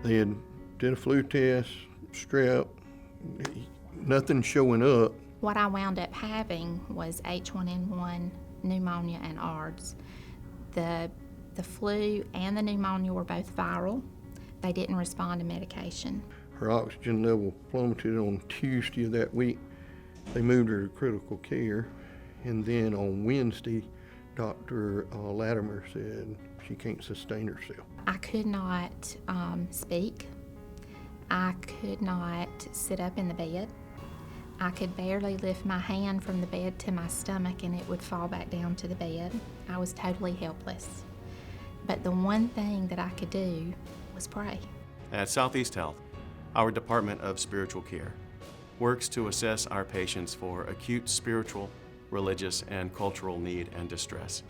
They had did a flu test, strep, nothing showing up. What I wound up having was H1N1, pneumonia, and ARDS. The flu and the pneumonia were both viral. They didn't respond to medication. Her oxygen level plummeted on Tuesday of that week. They moved her to critical care, and then on Wednesday, Dr. Latimer said she can't sustain herself. I could not speak. I could not sit up in the bed. I could barely lift my hand from the bed to my stomach and it would fall back down to the bed. I was totally helpless. But the one thing that I could do was pray. At Southeast Health, our Department of Spiritual Care works to assess our patients for acute spiritual, religious, and cultural need and distress,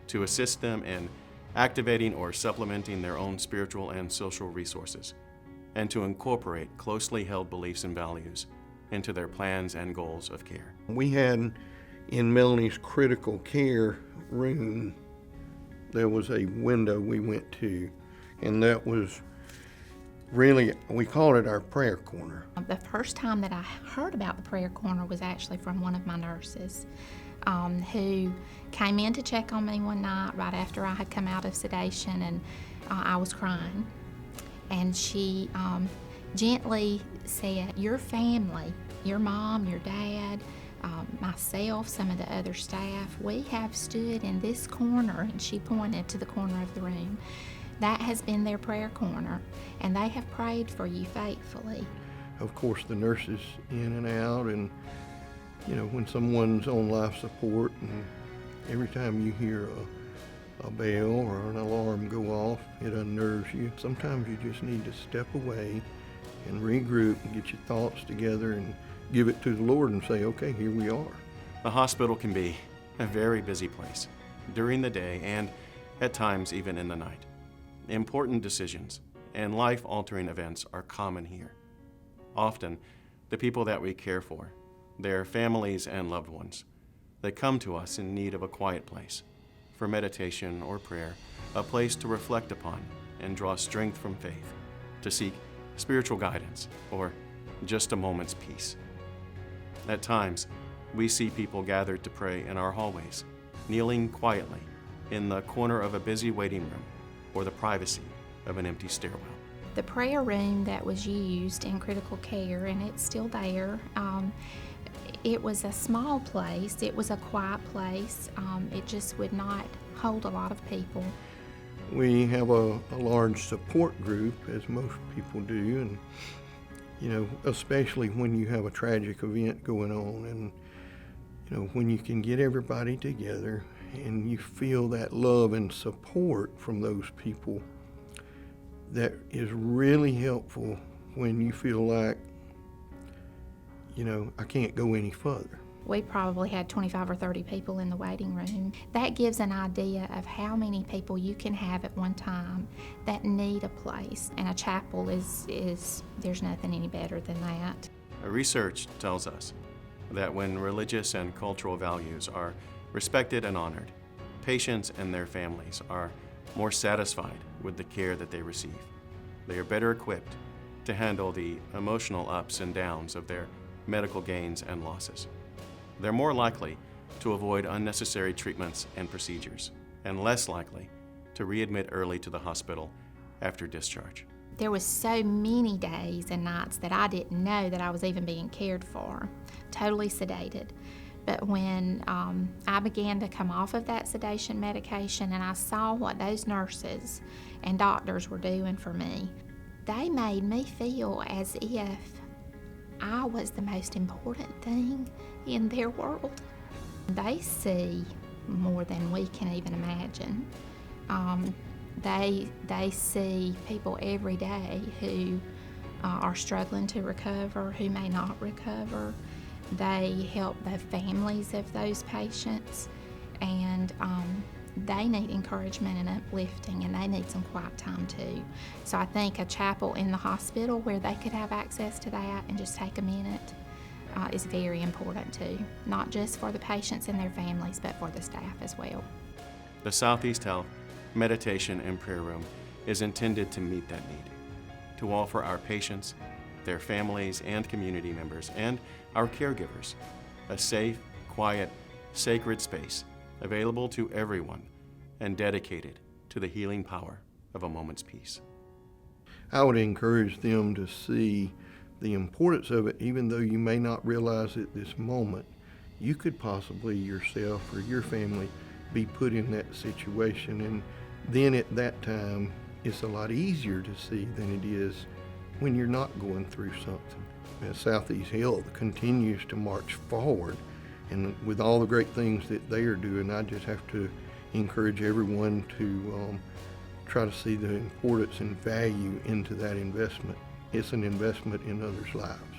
to assist them in activating or supplementing their own spiritual and social resources, and to incorporate closely held beliefs and values into their plans and goals of care. We had in Melanie's critical care room, there was a window we went to, and that was really, we called it our prayer corner. The first time that I heard about the prayer corner was actually from one of my nurses who came in to check on me one night right after I had come out of sedation, and I was crying. And she gently said, your family, your mom, your dad, myself, some of the other staff, we have stood in this corner, and she pointed to the corner of the room. That has been their prayer corner, and they have prayed for you faithfully. Of course, the nurses in and out, and you know, when someone's on life support, and every time you hear a bell or an alarm go off, it unnerves you. Sometimes you just need to step away and regroup and get your thoughts together and give it to the Lord and say, okay, here we are. A hospital can be a very busy place during the day and at times even in the night. Important decisions and life-altering events are common here. Often, the people that we care for, their families and loved ones, they come to us in need of a quiet place for meditation or prayer, a place to reflect upon and draw strength from faith, to seek spiritual guidance or just a moment's peace. At times, we see people gathered to pray in our hallways, kneeling quietly in the corner of a busy waiting room or the privacy of an empty stairwell. The prayer room that was used in critical care, and it's still there, it was a small place, it was a quiet place, it just would not hold a lot of people. We have a large support group, as most people do, and you know, especially when you have a tragic event going on, and you know, when you can get everybody together and you feel that love and support from those people, that is really helpful when you feel like, you know, I can't go any further. We probably had 25 or 30 people in the waiting room. That gives an idea of how many people you can have at one time that need a place. And a chapel is there's nothing any better than that. Research tells us that when religious and cultural values are respected and honored, patients and their families are more satisfied with the care that they receive. They are better equipped to handle the emotional ups and downs of their medical gains and losses. They're more likely to avoid unnecessary treatments and procedures, and less likely to readmit early to the hospital after discharge. There was so many days and nights that I didn't know that I was even being cared for, totally sedated. But when I began to come off of that sedation medication and I saw what those nurses and doctors were doing for me, they made me feel as if I was the most important thing in their world. They see more than we can even imagine. They see people every day who are struggling to recover, who may not recover. They help the families of those patients, and they need encouragement and uplifting, and they need some quiet time too. So I think a chapel in the hospital where they could have access to that and just take a minute is very important too, not just for the patients and their families, but for the staff as well. The Southeast Health Meditation and Prayer Room is intended to meet that need. to offer our patients, their families and community members, and our caregivers a safe, quiet, sacred space available to everyone and dedicated to the healing power of a moment's peace. I would encourage them to see the importance of it, even though you may not realize it this moment. You could possibly yourself or your family be put in that situation, and then at that time it's a lot easier to see than it is when you're not going through something. Southeast Health continues to march forward, and with all the great things that they are doing, I just have to encourage everyone to try to see the importance and value into that investment. It's an investment in others' lives.